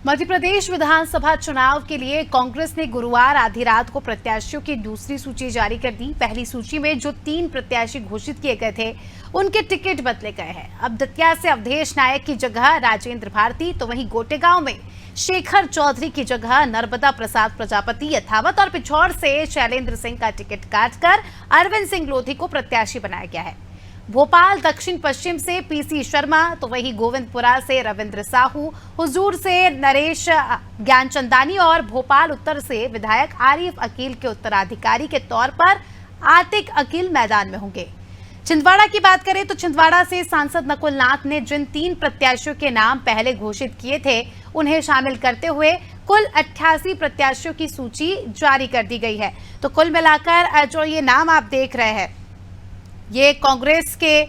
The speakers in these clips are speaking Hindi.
मध्य प्रदेश विधानसभा चुनाव के लिए कांग्रेस ने गुरुवार आधी रात को प्रत्याशियों की दूसरी सूची जारी कर दी। पहली सूची में जो 3 प्रत्याशी घोषित किए गए थे उनके टिकट बदले गए हैं। अब दतिया से अवधेश नायक की जगह राजेंद्र भारती, तो वहीं गोटेगांव में शेखर चौधरी की जगह नर्मदा प्रसाद प्रजापति यथावत और पिछौर से शैलेंद्र सिंह का टिकट काटकर अरविंद सिंह लोधी को प्रत्याशी बनाया गया है। भोपाल दक्षिण पश्चिम से पीसी शर्मा, तो वहीं गोविंदपुरा से रविंद्र साहू, हुजूर से नरेश ज्ञानचंदानी और भोपाल उत्तर से विधायक आरिफ अकील के उत्तराधिकारी के तौर पर आतिक अकील मैदान में होंगे। छिंदवाड़ा की बात करें तो छिंदवाड़ा से सांसद नकुल नाथ ने जिन 3 प्रत्याशियों के नाम पहले घोषित किए थे उन्हें शामिल करते हुए कुल 88 प्रत्याशियों की सूची जारी कर दी गई है। तो कुल मिलाकर जो ये नाम आप देख रहे हैं ये कांग्रेस के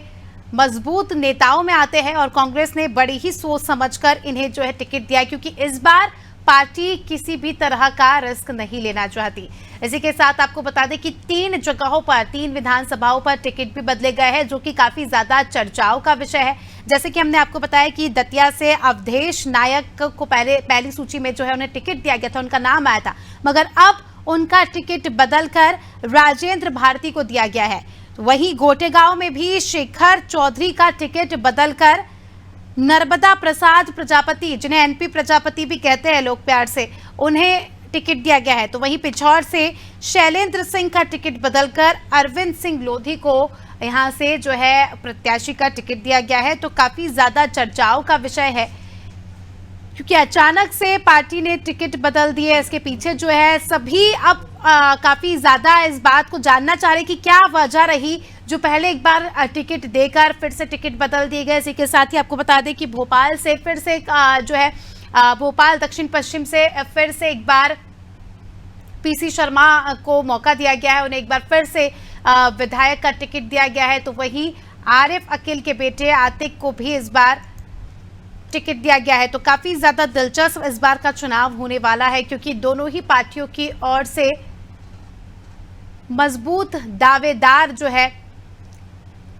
मजबूत नेताओं में आते हैं और कांग्रेस ने बड़ी ही सोच समझकर इन्हें जो है टिकट दिया, क्योंकि इस बार पार्टी किसी भी तरह का रिस्क नहीं लेना चाहती। इसी के साथ आपको बता दें कि 3 जगहों पर 3 विधानसभाओं पर टिकट भी बदले गए हैं, जो कि काफी ज्यादा चर्चाओं का विषय है। जैसे कि हमने आपको बताया कि दतिया से अवधेश नायक को पहली सूची में जो है उन्हें टिकट दिया गया था, उनका नाम आया था, मगर अब उनका टिकट बदलकर राजेंद्र भारती को दिया गया है। वहीं गोटेगांव में भी शेखर चौधरी का टिकट बदलकर नर्मदा प्रसाद प्रजापति, जिन्हें एनपी प्रजापति भी कहते हैं लोग प्यार से, उन्हें टिकट दिया गया है। तो वहीं पिछौर से शैलेंद्र सिंह का टिकट बदलकर अरविंद सिंह लोधी को यहां से जो है प्रत्याशी का टिकट दिया गया है। तो काफी ज्यादा चर्चाओं का विषय है, क्योंकि अचानक से पार्टी ने टिकट बदल दिए। इसके पीछे जो है सभी अब काफी ज्यादा इस बात को जानना चाह रहे कि क्या वजह रही जो पहले एक बार टिकट देकर फिर से टिकट बदल दिए गए। इसी के साथ ही आपको बता दें कि भोपाल से फिर से जो है भोपाल दक्षिण पश्चिम से फिर से एक बार पीसी शर्मा को मौका दिया गया है, उन्हें एक बार फिर से विधायक का टिकट दिया गया है। तो वहीं आरिफ अकील के बेटे आतिक को भी इस बार टिकट दिया गया है। तो काफी ज्यादा दिलचस्प इस बार का चुनाव होने वाला है, क्योंकि दोनों ही पार्टियों की ओर से मजबूत दावेदार जो है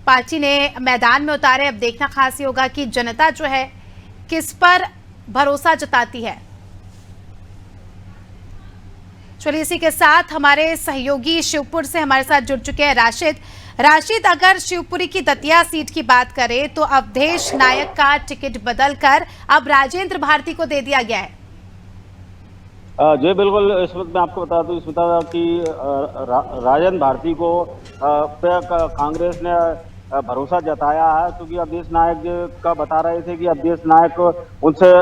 पार्टी ने मैदान में उतारे। अब देखना खास ये होगा कि जनता जो है किस पर भरोसा जताती है। चलिए, इसी के साथ हमारे सहयोगी शिवपुर से हमारे साथ जुड़ चुके हैं राशिद, अगर शिवपुरी की दतिया सीट की बात करें तो अवधेश नायक का टिकट बदलकर अब राजेंद्र भारती को दे दिया गया है। जी बिल्कुल, इस वक्त मैं आपको बता दूं कि राजेंद्र भारती को कांग्रेस ने भरोसा जताया है, क्योंकि अवधेश नायक का बता रहे थे कि अवधेश नायक उनसे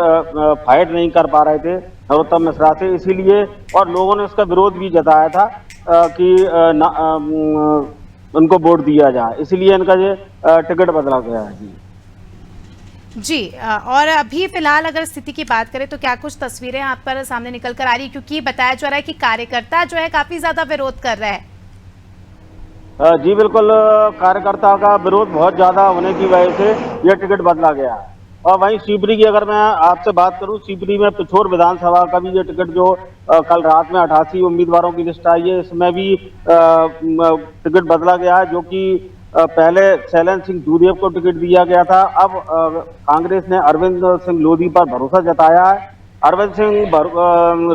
फाइट नहीं कर पा रहे थे नरोत्तम मिश्रा से, इसीलिए और लोगों ने इसका विरोध भी जताया था कि उनको वोट दिया जाए, इसीलिए इनका ये टिकट बदला गया है। जी, और अभी फिलहाल अगर स्थिति की बात करें तो क्या कुछ तस्वीरें आप पर सामने निकल कर आ रही, क्योंकि बताया जा रहा है कि कार्यकर्ता जो है काफी ज्यादा विरोध कर रहा है। जी बिल्कुल, कार्यकर्ता का विरोध बहुत ज्यादा होने की वजह से यह टिकट बदला गया है। और वहीं शिवपुरी की अगर मैं आपसे बात करूं, शिवपुरी में पिछोर विधानसभा का भी ये टिकट जो कल रात में 88 उम्मीदवारों की लिस्ट आई है, इसमें भी टिकट बदला गया है, जो कि पहले शैलेंद्र सिंह दूदेव को टिकट दिया गया था। अब कांग्रेस ने अरविंद सिंह लोधी पर भरोसा जताया है। अरविंद सिंह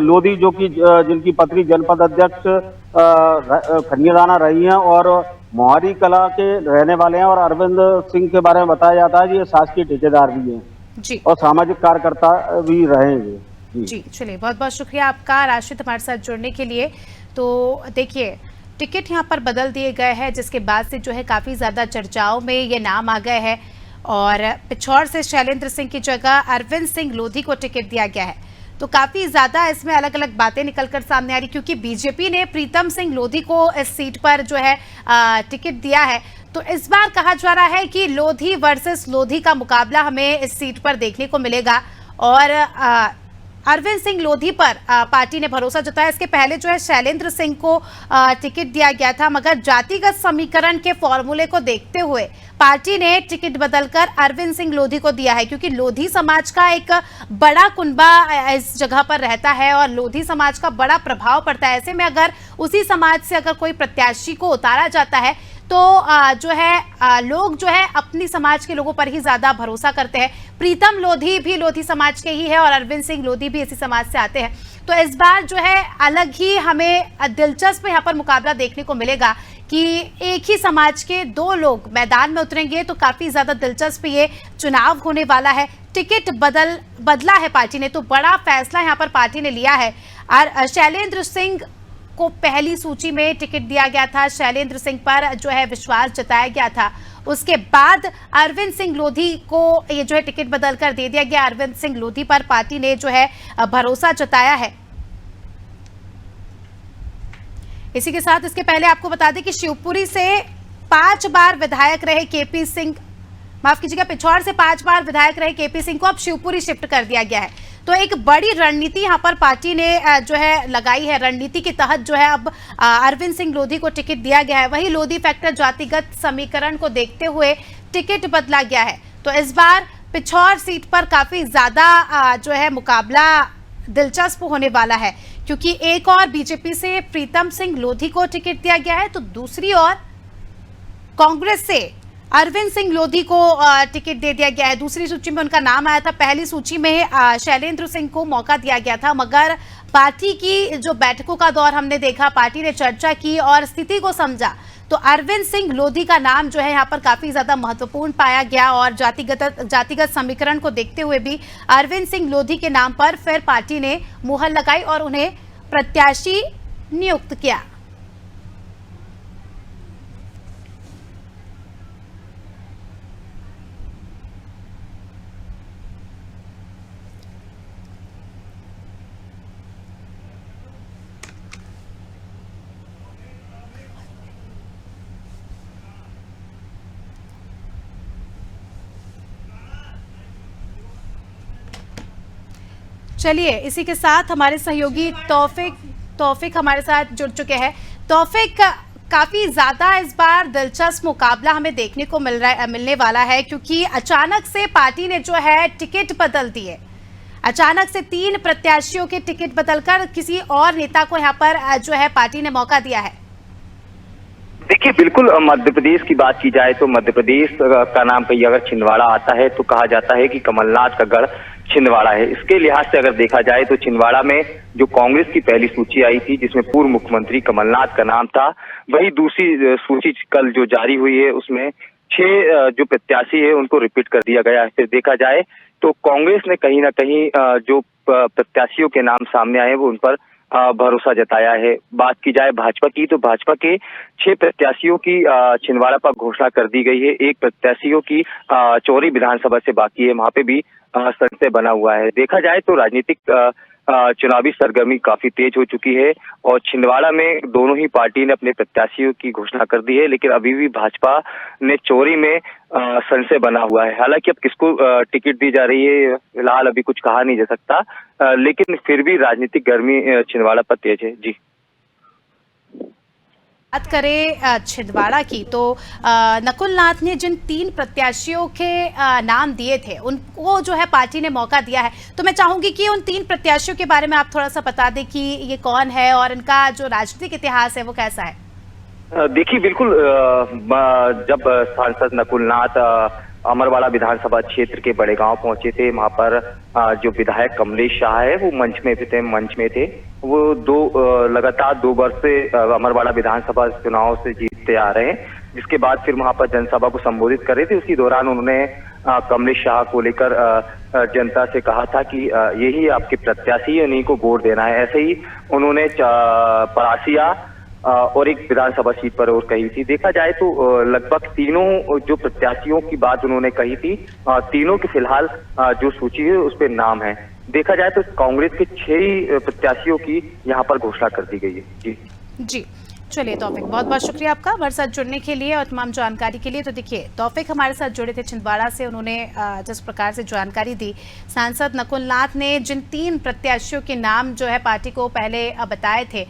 लोधी जो कि जिनकी पत्नी जनपद अध्यक्ष खनियादाना रही हैं और मोहारी कला के रहने वाले हैं, और अरविंद सिंह के बारे में बताया जाता है कि ये शासकीय ठेकेदार भी हैं जी, और सामाजिक कार्यकर्ता भी रहेंगे। जी चलिए, बहुत बहुत शुक्रिया आपका राशिद हमारे साथ जुड़ने के लिए। तो देखिए, टिकट यहाँ पर बदल दिए गए हैं, जिसके बाद से जो है काफ़ी ज़्यादा चर्चाओं में ये नाम आ गए हैं और पिछौर से शैलेंद्र सिंह की जगह अरविंद सिंह लोधी को टिकट दिया गया है। तो काफ़ी ज़्यादा इसमें अलग अलग बातें निकलकर सामने आ रही, क्योंकि बीजेपी ने प्रीतम सिंह लोधी को इस सीट पर जो है टिकट दिया है। तो इस बार कहा जा रहा है कि लोधी वर्सेस लोधी का मुकाबला हमें इस सीट पर देखने को मिलेगा और अरविंद सिंह लोधी पर पार्टी ने भरोसा जताया। इसके पहले जो है शैलेंद्र सिंह को टिकट दिया गया था, मगर जातिगत समीकरण के फॉर्मूले को देखते हुए पार्टी ने टिकट बदलकर अरविंद सिंह लोधी को दिया है, क्योंकि लोधी समाज का एक बड़ा कुनबा इस जगह पर रहता है और लोधी समाज का बड़ा प्रभाव पड़ता है। ऐसे में अगर उसी समाज से अगर कोई प्रत्याशी को उतारा जाता है तो जो है लोग जो है अपनी समाज के लोगों पर ही ज्यादा भरोसा करते हैं। प्रीतम लोधी भी लोधी समाज के ही है और अरविंद सिंह लोधी भी इसी समाज से आते हैं। तो इस बार जो है अलग ही हमें दिलचस्प यहाँ पर मुकाबला देखने को मिलेगा कि एक ही समाज के दो लोग मैदान में उतरेंगे। तो काफी ज्यादा दिलचस्प ये चुनाव होने वाला है। टिकट बदला है पार्टी ने, तो बड़ा फैसला यहाँ पर पार्टी ने लिया है। और शैलेंद्र सिंह को पहली सूची में टिकट दिया गया था, शैलेंद्र सिंह पर जो है विश्वास जताया गया था। उसके बाद अरविंद सिंह लोधी को ये जो है टिकट बदल कर दे दिया गया। अरविंद सिंह लोधी पर पार्टी ने जो है भरोसा जताया है। इसी के साथ इसके पहले आपको बता दें कि शिवपुरी से 5 बार विधायक रहे केपी सिंह, माफ कीजिएगा, पिछौर से 5 बार विधायक रहे केपी सिंह को अब शिवपुरी शिफ्ट कर दिया गया है। तो एक बड़ी रणनीति यहां पर पार्टी ने जो है लगाई है। रणनीति के तहत जो है अब अरविंद सिंह लोधी को टिकट दिया गया है। वही लोधी फैक्टर जातिगत समीकरण को देखते हुए टिकट बदला गया है। तो इस बार पिछौर सीट पर काफी ज्यादा जो है मुकाबला दिलचस्प होने वाला है, क्योंकि एक और बीजेपी से प्रीतम सिंह लोधी को टिकट दिया गया है, तो दूसरी ओर कांग्रेस से अरविंद सिंह लोधी को टिकट दे दिया गया है। दूसरी सूची में उनका नाम आया था, पहली सूची में शैलेंद्र सिंह को मौका दिया गया था। मगर पार्टी की जो बैठकों का दौर हमने देखा, पार्टी ने चर्चा की और स्थिति को समझा, तो अरविंद सिंह लोधी का नाम जो है यहाँ पर काफी ज्यादा महत्वपूर्ण पाया गया। और जातिगत समीकरण को देखते हुए भी अरविंद सिंह लोधी के नाम पर फिर पार्टी ने मुहर लगाई और उन्हें प्रत्याशी नियुक्त किया। चलिए, इसी के साथ हमारे सहयोगी तौफिक हमारे साथ जुड़ चुके हैं। तौफिक, काफी ज्यादा इस बार दिलचस्प मुकाबला हमें देखने को मिलने वाला है, क्योंकि अचानक से पार्टी ने जो है टिकट बदल दी है। अचानक से 3 प्रत्याशियों के टिकट बदलकर किसी और नेता को यहाँ पर जो है पार्टी ने मौका दिया है। देखिए, बिल्कुल मध्य प्रदेश की बात की जाए तो मध्य प्रदेश का नाम कहीं अगर छिंदवाड़ा आता है तो कहा जाता है कि कमलनाथ का गढ़ छिंदवाड़ा है। इसके लिहाज से अगर देखा जाए तो छिंदवाड़ा में जो कांग्रेस की पहली सूची आई थी जिसमें पूर्व मुख्यमंत्री कमलनाथ का नाम था, वही दूसरी सूची कल जो जारी हुई है उसमें 6 जो प्रत्याशी है उनको रिपीट कर दिया गया है। फिर देखा जाए तो कांग्रेस ने कहीं ना कहीं जो प्रत्याशियों के नाम सामने आए वो उन पर भरोसा जताया है। बात की जाए भाजपा की तो भाजपा के 6 प्रत्याशियों की छिंदवाड़ा पर घोषणा कर दी गई है। एक प्रत्याशियों की चौरी विधानसभा से बाकी है, वहां पे भी संशय बना हुआ है। देखा जाए तो राजनीतिक चुनावी सरगर्मी काफी तेज हो चुकी है और छिंदवाड़ा में दोनों ही पार्टी ने अपने प्रत्याशियों की घोषणा कर दी है, लेकिन अभी भी भाजपा ने चोरी में संशय बना हुआ है। हालांकि अब किसको टिकट दी जा रही है फिलहाल अभी कुछ कहा नहीं जा सकता, लेकिन फिर भी राजनीतिक गर्मी छिंदवाड़ा पर तेज है। जी, बात करें छिंदवाड़ा की तो नकुल नाथ ने जिन 3 प्रत्याशियों के नाम दिए थे उनको जो है पार्टी ने मौका दिया है। तो मैं चाहूंगी कि उन 3 प्रत्याशियों के बारे में आप थोड़ा सा बता दें कि ये कौन है और इनका जो राजनीतिक इतिहास है वो कैसा है। देखिए, बिल्कुल जब सांसद नकुल नाथ अमरवाड़ा विधानसभा क्षेत्र के बड़े गांव पहुंचे थे, वहां पर जो विधायक कमलेश शाह है वो मंच में थे। वो लगातार 2 वर्ष से अमरवाड़ा विधानसभा चुनाव से जीतते आ रहे हैं, जिसके बाद फिर वहां पर जनसभा को संबोधित कर रहे थे। उसी दौरान उन्होंने कमलेश शाह को लेकर जनता से कहा था कि यही आपके प्रत्याशी है, इन्हीं को वोट देना है। ऐसे ही उन्होंने परासिया और एक विधानसभा सीट पर और कही थी। देखा जाए तो लगभग तीनों जो प्रत्याशियों की बात उन्होंने कही थी, तीनों की फिलहाल जो सूची है उस पर नाम है। देखा जाए तो कांग्रेस के 6 प्रत्याशियों की यहाँ पर घोषणा कर दी गई है। जी, चलिए तौफिक, बहुत बहुत शुक्रिया आपका हमारे साथ जुड़ने के लिए और तमाम जानकारी के लिए। तो देखिए, तौफिक हमारे साथ जुड़े थे छिंदवाड़ा से, उन्होंने जिस प्रकार से जानकारी दी, सांसद नकुल नाथ ने जिन 3 प्रत्याशियों के नाम जो है पार्टी को पहले बताए थे,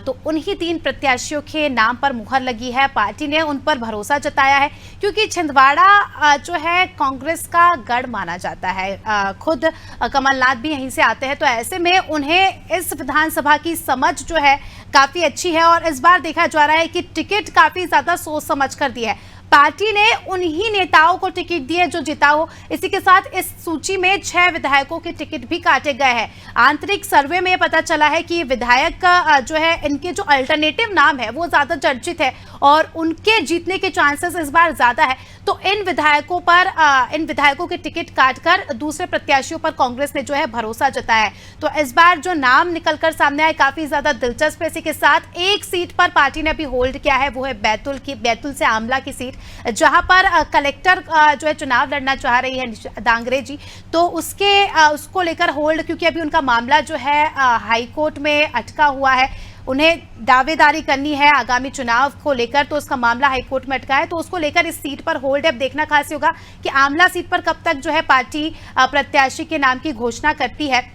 तो उन्हीं 3 प्रत्याशियों के नाम पर मुहर लगी है। पार्टी ने उन पर भरोसा जताया है, क्योंकि छिंदवाड़ा जो है कांग्रेस का गढ़ माना जाता है। खुद कमलनाथ भी यहीं से आते हैं, तो ऐसे में उन्हें इस विधानसभा की समझ जो है काफी अच्छी है। और इस बार देखा जा रहा है कि टिकट काफी ज्यादा सोच समझ कर दी है। पार्टी ने उन्हीं नेताओं को टिकट दिए जो जीता हो। इसी के साथ इस सूची में 6 विधायकों के टिकट भी काटे गए हैं। आंतरिक सर्वे में पता चला है कि विधायक का जो है, इनके जो अल्टरनेटिव नाम है वो ज्यादा चर्चित है और उनके जीतने के चांसेस इस बार ज्यादा है। तो इन विधायकों के टिकट काटकर दूसरे प्रत्याशियों पर कांग्रेस ने जो है भरोसा जताया है। तो इस बार जो नाम निकलकर सामने आए काफी ज्यादा दिलचस्प है। इसी के साथ एक सीट पर पार्टी ने अभी होल्ड किया है, वो है बैतूल से आमला की सीट, जहां पर कलेक्टर जो है चुनाव लड़ना चाह रही है दांगरे जी। तो उसको लेकर होल्ड, क्योंकि अभी उनका मामला जो है हाई कोर्ट में अटका हुआ है। उन्हें दावेदारी करनी है आगामी चुनाव को लेकर, तो उसका मामला हाईकोर्ट में अटका है, तो उसको लेकर इस सीट पर होल्ड है। अब देखना खास होगा कि आमला सीट पर कब तक जो है पार्टी प्रत्याशी के नाम की घोषणा करती है।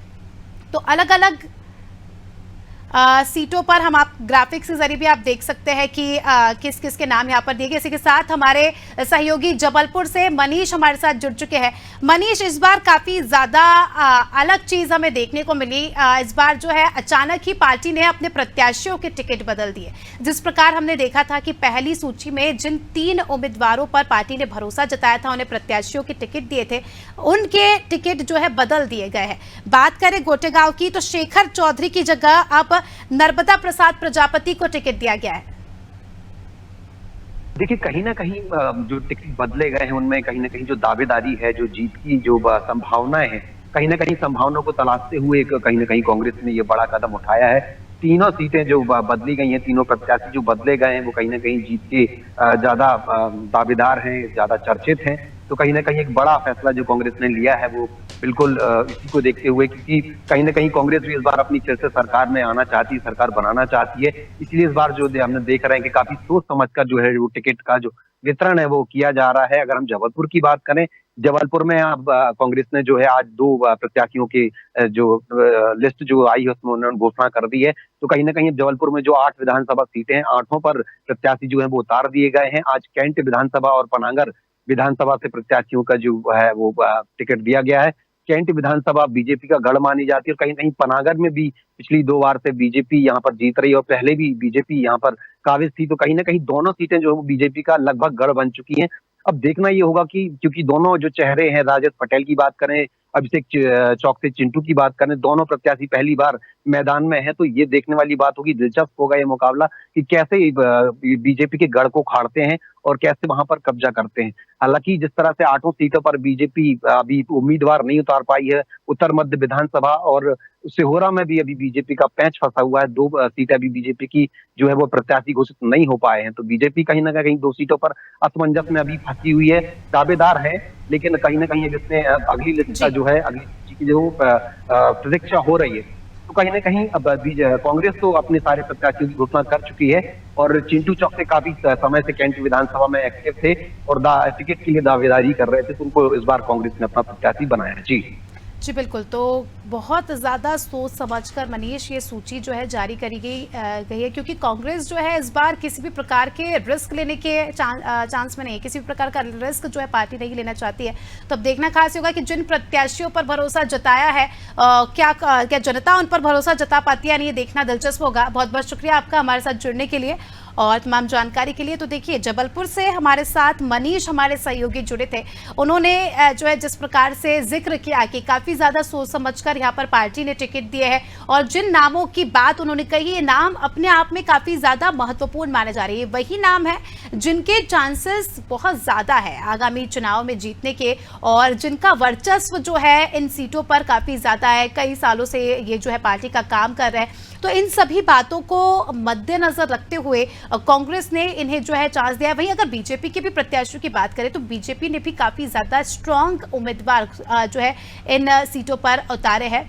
तो अलग अलग सीटों पर हम आप ग्राफिक्स के जरिए भी आप देख सकते हैं कि किस किस के नाम यहाँ पर दिए गए। इसी के साथ हमारे सहयोगी जबलपुर से मनीष हमारे साथ जुड़ चुके हैं। मनीष, इस बार काफी ज्यादा अलग चीज हमें देखने को मिली। इस बार जो है अचानक ही पार्टी ने अपने प्रत्याशियों के टिकट बदल दिए। जिस प्रकार हमने देखा था कि पहली सूची में जिन 3 उम्मीदवारों पर पार्टी ने भरोसा जताया था, उन्हें प्रत्याशियों के टिकट दिए थे, उनके टिकट जो है बदल दिए गए हैं। बात करें गोटेगांव की, तो शेखर चौधरी की जगह अब नर्मदा प्रसाद प्रजापति को टिकट दिया गया है। देखिए, कहीं ना कहीं जो टिकट बदले गए हैं उनमें कहीं ना कहीं जो दावेदारी है, जो जीत की जो संभावनाएं हैं, कहीं ना कहीं संभावनाओं को तलाशते हुए कहीं ना कहीं कांग्रेस ने ये बड़ा कदम उठाया है। तीनों सीटें जो बदली गई हैं, तीनों प्रत्याशी जो बदले गए हैं, वो कहीं ना कहीं जीत के ज्यादा दावेदार हैं, ज्यादा चर्चित हैं। तो कहीं ना कहीं एक बड़ा फैसला जो कांग्रेस ने लिया है वो बिल्कुल इसी को देखते हुए, क्योंकि कहीं ना कहीं कांग्रेस भी इस बार अपनी फिर से सरकार में आना चाहती है, सरकार बनाना चाहती है। इसलिए इस बार जो हमने देख रहे हैं कि काफी सोच समझकर जो है वो टिकट का जो वितरण है वो किया जा रहा है। अगर हम जबलपुर की बात करें, जबलपुर में अब कांग्रेस ने जो है आज 2 प्रत्याशियों की जो लिस्ट जो आई है उसमें उन्होंने घोषणा कर दी है। तो कहीं ना कहीं जबलपुर में जो 8 विधानसभा सीटें हैं, 8 पर प्रत्याशी जो है वो उतार दिए गए हैं। आज कैंट विधानसभा और पनागर विधानसभा से प्रत्याशियों का जो है वो टिकट दिया गया है। कैंट विधानसभा बीजेपी का गढ़ मानी जाती है और कहीं कहीं पनागर में भी पिछली 2 बार से बीजेपी यहाँ पर जीत रही है और पहले भी बीजेपी यहाँ पर काबिज थी। तो कहीं ना कहीं दोनों सीटें जो है बीजेपी का लगभग गढ़ बन चुकी हैं। अब देखना ये होगा कि क्योंकि दोनों जो चेहरे हैं, राजद पटेल की बात करें, अभिषेक चौक से चिंटू की बात करें, दोनों प्रत्याशी पहली बार मैदान में है। तो ये देखने वाली बात होगी, दिलचस्प होगा ये मुकाबला कि कैसे बीजेपी के गढ़ को खाड़ते हैं और कैसे वहां पर कब्जा करते हैं। हालांकि जिस तरह से 8 सीटों पर बीजेपी अभी उम्मीदवार नहीं उतार पाई है, उत्तर मध्य विधानसभा और सिहोरा में भी अभी बीजेपी का पैंच फंसा हुआ है। 2 सीटें अभी बीजेपी की जो है वो प्रत्याशी घोषित नहीं हो पाए हैं। तो बीजेपी कहीं ना कहीं 2 सीटों पर असमंजस में अभी फंसी हुई है, दावेदार है, लेकिन कहीं ना कहीं जिसमें अगली लिस्ट का जो है, अगली सूची की जो प्रतीक्षा हो रही है, तो कहीं ना कहीं अब कांग्रेस तो अपने सारे प्रत्याशियों की घोषणा कर चुकी है और चिंटू चौक से काफी समय से कैंट विधानसभा में एक्टिव थे और टिकट के लिए दावेदारी कर रहे थे। तो उनको इस बार कांग्रेस ने अपना प्रत्याशी बनाया है। जी बिल्कुल। तो बहुत ज़्यादा सोच समझकर मनीष ये सूची जो है जारी करी गई है, क्योंकि कांग्रेस जो है इस बार किसी भी प्रकार के रिस्क लेने के चांस में नहीं है, किसी भी प्रकार का रिस्क जो है पार्टी नहीं लेना चाहती है। तो अब देखना खास होगा कि जिन प्रत्याशियों पर भरोसा जताया है, क्या जनता उन पर भरोसा जता पाती है, नहीं, ये देखना दिलचस्प होगा। बहुत बहुत शुक्रिया आपका हमारे साथ जुड़ने के लिए और तमाम जानकारी के लिए। तो देखिए, जबलपुर से हमारे साथ मनीष हमारे सहयोगी जुड़े थे। उन्होंने जो है जिस प्रकार से जिक्र किया कि काफी ज्यादा सोच समझकर यहाँ पर पार्टी ने टिकट दिए हैं और जिन नामों की बात उन्होंने कही, ये नाम अपने आप में काफी ज्यादा महत्वपूर्ण माने जा रहे हैं। वही नाम है जिनके चांसेस बहुत ज्यादा है आगामी चुनाव में जीतने के और जिनका वर्चस्व जो है इन सीटों पर काफी ज्यादा है। कई सालों से ये जो है पार्टी का काम कर रहे हैं। तो इन सभी बातों को मद्देनजर रखते हुए कांग्रेस ने इन्हें जो है चांस दिया। वहीं अगर बीजेपी के भी प्रत्याशियों की बात करें तो बीजेपी ने भी काफी ज्यादा स्ट्रांग उम्मीदवार जो है इन सीटों पर उतारे हैं।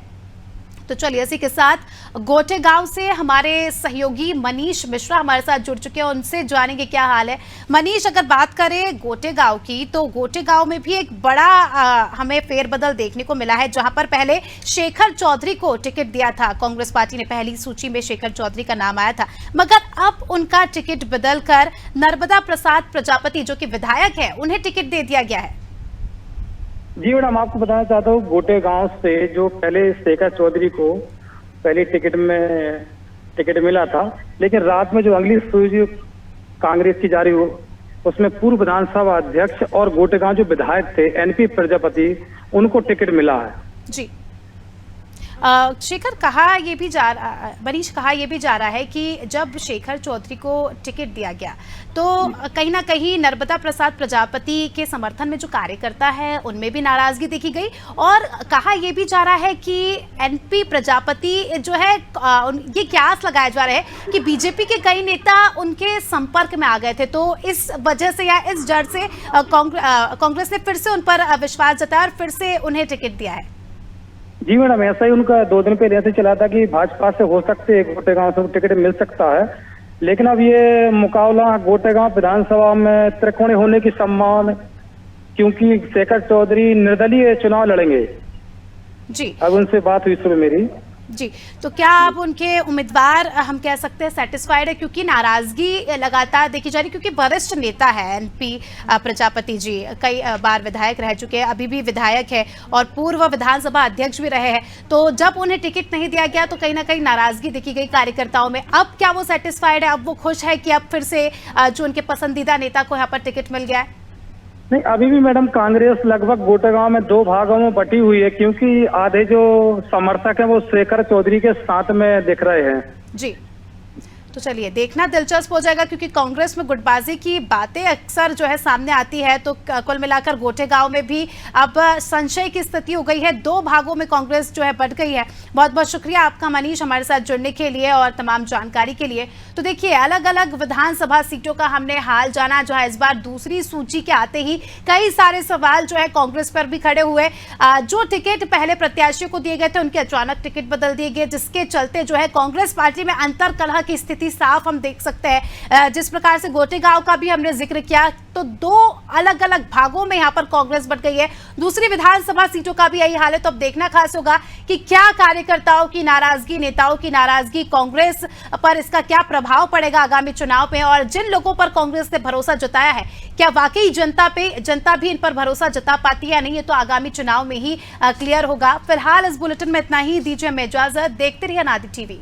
तो चलिए, इसी के साथ गोटेगांव से हमारे सहयोगी मनीष मिश्रा हमारे साथ जुड़ चुके हैं, उनसे जानेंगे क्या हाल है। मनीष, अगर बात करें गोटेगांव की, तो गोटेगांव में भी एक बड़ा हमें फेरबदल देखने को मिला है, जहां पर पहले शेखर चौधरी को टिकट दिया था कांग्रेस पार्टी ने, पहली सूची में शेखर चौधरी का नाम आया था, मगर अब उनका टिकट बदलकर नर्मदा प्रसाद प्रजापति जो कि विधायक है उन्हें टिकट दे दिया गया है। जी मैडम, आपको बताना चाहता हूँ, गोटेगांव से जो पहले शेखर चौधरी को पहली टिकट मिला था, लेकिन रात में जो अगली सूची कांग्रेस की जारी उसमें पूर्व विधानसभा अध्यक्ष और गोटेगांव जो विधायक थे एनपी प्रजापति, उनको टिकट मिला है। जी शेखर, कहा ये भी जा मनीष कहा यह भी जा रहा है कि जब शेखर चौधरी को टिकट दिया गया तो कहीं ना कहीं नर्मदा प्रसाद प्रजापति के समर्थन में जो कार्यकर्ता है उनमें भी नाराजगी देखी गई, और कहा यह भी जा रहा है कि एनपी प्रजापति जो है ये क्यास लगाया जा रहा है कि बीजेपी के कई नेता उनके संपर्क में आ गए थे, तो इस वजह से या इस डर से कांग्रेस ने फिर से उन पर विश्वास जताया और फिर से उन्हें टिकट दिया है। जी मैडम, ऐसा ही उनका 2 दिन पहले ऐसे चला था कि भाजपा से हो सकते हैं गोटेगांव से टिकट मिल सकता है, लेकिन अब ये मुकाबला गोटेगांव विधानसभा में त्रिकोणीय होने की संभावना, क्योंकि शेखर चौधरी निर्दलीय चुनाव लड़ेंगे। जी अब उनसे बात हुई सुबह मेरी। जी, तो क्या आप उनके उम्मीदवार हम कह सकते हैं सेटिस्फाइड है, क्योंकि नाराजगी लगातार देखी जा रही, क्योंकि वरिष्ठ नेता है एनपी प्रजापति जी, कई बार विधायक रह चुके हैं, अभी भी विधायक है और पूर्व विधानसभा अध्यक्ष भी रहे हैं, तो जब उन्हें टिकट नहीं दिया गया तो कहीं ना कहीं नाराजगी देखी गई कार्यकर्ताओं में। अब क्या वो सेटिस्फाइड है, अब वो खुश है कि अब फिर से जो उनके पसंदीदा नेता को यहाँ पर टिकट मिल गया है? नहीं, अभी भी मैडम कांग्रेस लगभग गोटेगांव में 2 भागों में बटी हुई है, क्योंकि आधे जो समर्थक हैं वो शेखर चौधरी के साथ में दिख रहे हैं। जी, तो चलिए देखना दिलचस्प हो जाएगा, क्योंकि कांग्रेस में गुटबाजी की बातें अक्सर जो है सामने आती है, तो कुल मिलाकर गोटेगांव में भी अब संशय की स्थिति हो गई है, 2 भागों में कांग्रेस जो है बट गई है। बहुत बहुत शुक्रिया आपका मनीष हमारे साथ जुड़ने के लिए और तमाम जानकारी के लिए। तो देखिए, अलग अलग विधानसभा सीटों का हमने हाल जाना, जो है इस बार दूसरी सूची के आते ही कई सारे सवाल जो है कांग्रेस पर भी खड़े हुए। जो टिकट पहले प्रत्याशियों को दिए गए थे उनके अचानक टिकट बदल दिए गए, जिसके चलते जो है कांग्रेस पार्टी में अंतर कलह की स्थिति साफ हम देख सकते हैं। जिस प्रकार से गोटेगांव का भी हमने जिक्र किया, तो 2 अलग अलग भागों में यहां पर कांग्रेस बट गई है। दूसरी विधानसभा सीटों का भी यही हाल है, तो अब देखना खास होगा कि क्या कार्यकर्ताओं की नाराजगी, नेताओं की नाराजगी, कांग्रेस पर इसका क्या प्रभाव पड़ेगा आगामी चुनाव में, और जिन लोगों पर कांग्रेस ने भरोसा जताया है क्या वाकई जनता भी इन पर भरोसा जता पाती है या नहीं, ये तो आगामी चुनाव में ही क्लियर होगा। फिलहाल इस बुलेटिन में इतना ही, दीजिए हमें इजाजत, देखते रहिए अनादि टीवी।